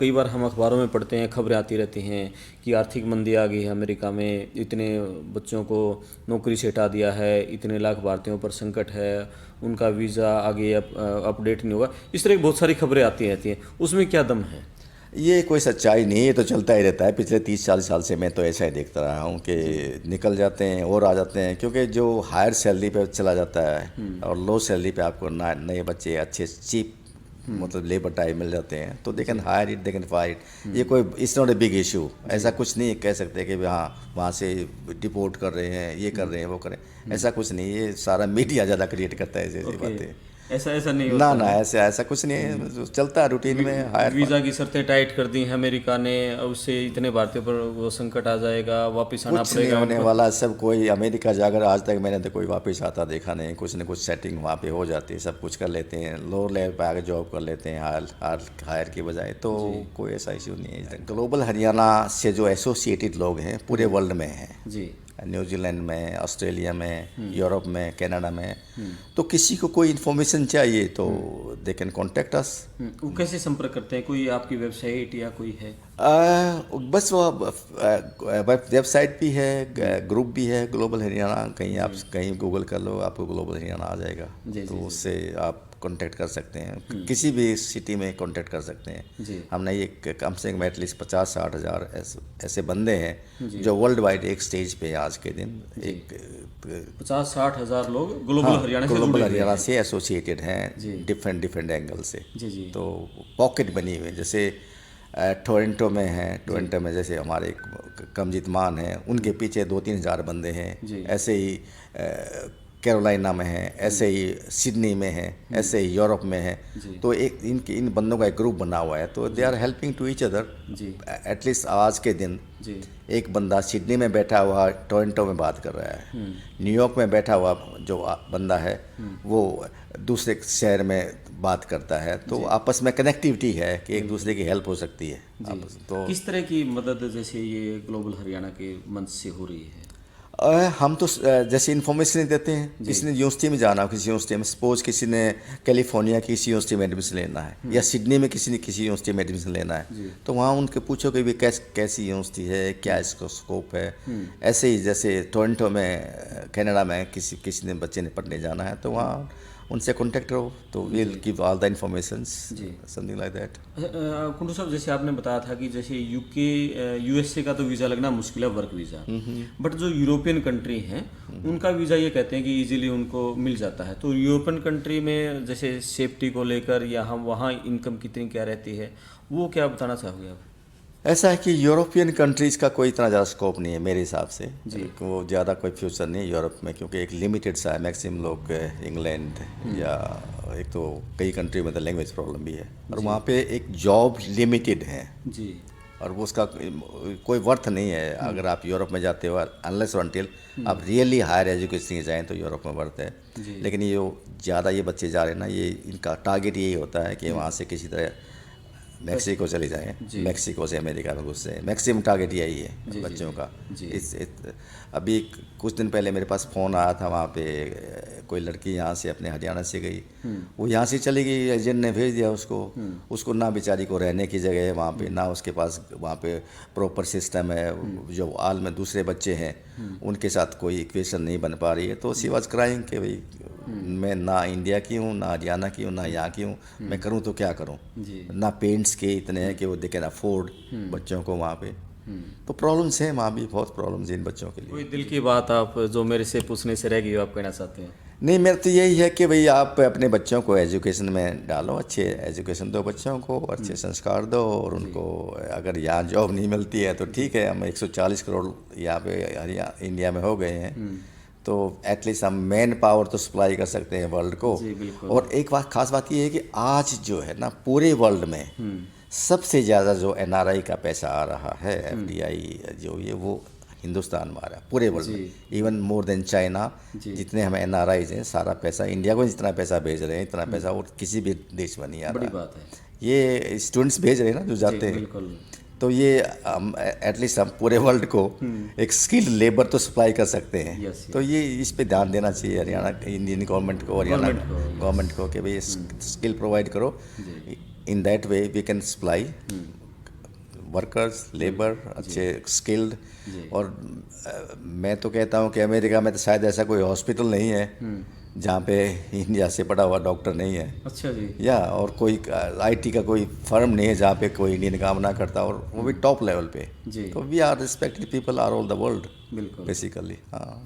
कई बार हम अखबारों में पढ़ते हैं, खबरें आती रहती हैं कि आर्थिक मंदी आ गई है अमेरिका में, इतने बच्चों को नौकरी से हटा दिया है, इतने लाख भारतीयों पर संकट है, उनका वीज़ा आगे अपडेट नहीं होगा। इस तरह की बहुत सारी खबरें आती रहती हैं, उसमें क्या दम है? ये कोई सच्चाई नहीं है, ये तो चलता ही रहता है। पिछले 30-40 साल से मैं तो ऐसा ही देखता रहा हूँ कि निकल जाते हैं और आ जाते हैं, क्योंकि जो हायर सैलरी पे चला जाता है और लो सैलरी पे आपको नए बच्चे अच्छे चीप मतलब लेबर टाइप मिल जाते हैं, तो they can hire it, they can fire it. ये कोई it's not a big issue. ऐसा कुछ नहीं कह सकते कि हाँ वहाँ से डिपोर्ट कर रहे हैं, ये कर रहे हैं, वो कर रहे हैं, ऐसा कुछ नहीं। ये सारा मीडिया ज़्यादा क्रिएट करता है ऐसी ओके, बातें। ऐसा ऐसा नहीं ना होता ना, है। ऐसे ऐसा कुछ नहीं है, जो चलता है रूटीन में हायर। वीज़ा की शर्तें टाइट कर दी हैं अमेरिका ने, उससे इतने भारतीयों पर वो संकट आ जाएगा, वापस आना कुछ नहीं पड़ेगा होने उनको। वाला। सब कोई अमेरिका जाकर आज तक मैंने तो कोई वापस आता देखा नहीं। कुछ न कुछ सेटिंग वहाँ पे हो जाती है, सब कुछ कर लेते हैं, लोअर लेवल पे आके जॉब कर लेते हैं हायर की बजाय। तो कोई ऐसा इशू नहीं है। ग्लोबल हरियाणा से जो एसोसिएटेड लोग हैं पूरे वर्ल्ड में हैं, जी। न्यूजीलैंड में, ऑस्ट्रेलिया में, यूरोप में, कनाडा में। तो किसी को कोई इन्फॉर्मेशन चाहिए तो दे कैन कॉन्टेक्ट अस। वो कैसे संपर्क करते हैं? कोई आपकी वेबसाइट या कोई है? बस वो वेबसाइट भी है, ग्रुप भी है ग्लोबल हरियाणा। कहीं आप कहीं गूगल कर लो, आपको ग्लोबल हरियाणा आ जाएगा। जी, तो जी, जी। उससे आप कांटेक्ट कर सकते हैं, किसी भी सिटी में कांटेक्ट कर सकते हैं। जी। हमने ये कम से कम एटलीस्ट 50-60 हज़ार ऐसे बंदे हैं जो वर्ल्ड वाइड एक स्टेज पे आज के दिन एक 50-60 हज़ार लोग ग्लोबल हरियाणा से ग्लोबल जुड़े हुए हरियाणा हैं। से एसोसिएटेड हैं, जी। डिफरेंट डिफरेंट एंगल से। जी, जी। तो पॉकेट बनी हुई है। जैसे टोरंटो में है, टोरंटो में जैसे हमारे कमजीत मान हैं, उनके पीछे 2-3 हज़ार बंदे हैं। जी। ऐसे ही कैरोलिना में है, ऐसे ही सिडनी में है, ऐसे ही यूरोप में है। जी। तो एक इन बंदों का एक ग्रुप बना हुआ है, तो they are helping to each other. जी। एटलीस्ट आज के दिन जी। एक बंदा सिडनी में बैठा हुआ टोरंटो में बात कर रहा है, न्यूयॉर्क में बैठा हुआ जो बंदा है वो दूसरे शहर में बात करता है। तो आपस में कनेक्टिविटी है कि एक दूसरे की हेल्प हो सकती है। तो किस तरह की मदद जैसे ये ग्लोबल हरियाणा के मंच से हो रही है? हम तो जैसे इन्फॉर्मेशन देते हैं। किसी ने यूनिवर्सिटी में जाना हो, किसी यूनिवर्सिटी में, सपोज किसी ने कैलिफोर्निया की किसी यूनिवर्सिटी में एडमिशन लेना है, या सिडनी में किसी ने किसी यूनिवर्सिटी में एडमिशन लेना है, तो वहाँ उनके पूछो कि भी कैसी यूनिवर्सिटी है, क्या इसका स्कोप है। ऐसे ही जैसे टोरंटो में कनाडा में किसी ने बच्चे ने पढ़ने जाना है, तो वहाँ उनसे कॉन्टेक्ट करो, तो will give all the information, something like that. Kundu साहब, जैसे आपने बताया था कि जैसे यूके यूएसए का तो वीज़ा लगना मुश्किल है, वर्क वीज़ा, बट जो यूरोपियन कंट्री हैं उनका वीज़ा ये कहते हैं कि इजीली उनको मिल जाता है। तो यूरोपियन कंट्री में जैसे सेफ्टी को लेकर या हम वहाँ इनकम कितनी क्या रहती है, वो क्या बताना चाहोगे आप? ऐसा है कि यूरोपियन कंट्रीज़ का कोई इतना ज़्यादा स्कोप नहीं है मेरे हिसाब से। वो ज़्यादा कोई फ्यूचर नहीं है यूरोप में, क्योंकि एक लिमिटेड सा है। मैक्सिमम लोग इंग्लैंड या एक तो कई कंट्री में तो लैंग्वेज प्रॉब्लम भी है, और वहाँ पे एक जॉब लिमिटेड है। जी। और वो उसका कोई वर्थ नहीं है अगर आप यूरोप में जाते हो, अनलेस और अनटिल आप रियली हायर एजुकेशन के जाएँ तो यूरोप में वर्थ है। लेकिन ये ज़्यादा ये बच्चे जा रहे हैं ना, ये इनका टारगेट यही होता है कि वहाँ से किसी तरह मैक्सिको चले जाएं, मैक्सिको से अमेरिका में घुस जाएं। मैक्सिमम टारगेट यही है बच्चों का। अभी कुछ दिन पहले मेरे पास फ़ोन आया था, वहाँ पे कोई लड़की यहाँ से अपने हरियाणा से गई, वो यहाँ से चली गई, एजेंट ने भेज दिया उसको ना बेचारी को रहने की जगह है वहाँ पे, ना उसके पास वहाँ पे प्रॉपर सिस्टम है। जो हाल में दूसरे बच्चे हैं उनके साथ कोई इक्वेशन नहीं बन पा रही है। तो शी वॉज क्राइंग कि भाई मैं ना इंडिया की हूँ, ना हरियाणा की हूँ, ना यहाँ की हूँ, मैं करूँ तो क्या करूँ। ना पेरेंट्स के इतने हैं कि वो दे कैन अफोर्ड बच्चों को वहाँ पे। तो प्रॉब्लम्स हैं वहाँ भी, बहुत प्रॉब्लम्स हैं इन बच्चों के लिए। कोई दिल की बात आप जो मेरे से पूछने से रह गई हो, आप कहना चाहते हैं? नहीं, मेरा तो यही है कि भाई आप अपने बच्चों को एजुकेशन में डालो, अच्छे एजुकेशन दो बच्चों को, अच्छे संस्कार दो, और उनको अगर यहाँ जॉब नहीं मिलती है तो ठीक है। हम 140 करोड़ यहाँ पे इंडिया में हो गए हैं, तो एटलीस्ट हम मैन पावर तो सप्लाई कर सकते हैं वर्ल्ड को। और एक खास बात ये है कि आज जो है ना पूरे वर्ल्ड में सबसे ज़्यादा जो एनआरआई का पैसा आ रहा है, एफडीआई जो ये, वो हिंदुस्तान में आ रहा है पूरे वर्ल्ड में, इवन मोर देन चाइना। जितने हमें एनआरआईज हैं, सारा पैसा इंडिया को जितना पैसा भेज रहे हैं, इतना पैसा और किसी भी देश में नहीं आ रहा। बड़ी बात है। ये स्टूडेंट्स भेज रहे हैं ना जो जाते हैं, तो ये एटलीस्ट हम पूरे वर्ल्ड को एक स्किल्ड लेबर तो सप्लाई कर सकते हैं। तो ये इस पे ध्यान देना चाहिए हरियाणा इंडियन गवर्नमेंट को, हरियाणा गवर्नमेंट को, कि भाई स्किल प्रोवाइड करो। In that way we can supply workers, labour अच्छे स्किल्ड। जी। और मैं तो कहता हूँ कि अमेरिका में तो शायद ऐसा कोई हॉस्पिटल नहीं है जहाँ पे इंडिया से पढ़ा हुआ डॉक्टर नहीं है, अच्छा जी। या और कोई आईटी का कोई फर्म नहीं है जहाँ पे कोई इंडियन काम ना करता, और वो भी टॉप लेवल पे। जी। तो we are respected people are all the world बिल्कुल। बेसिकली। हाँ।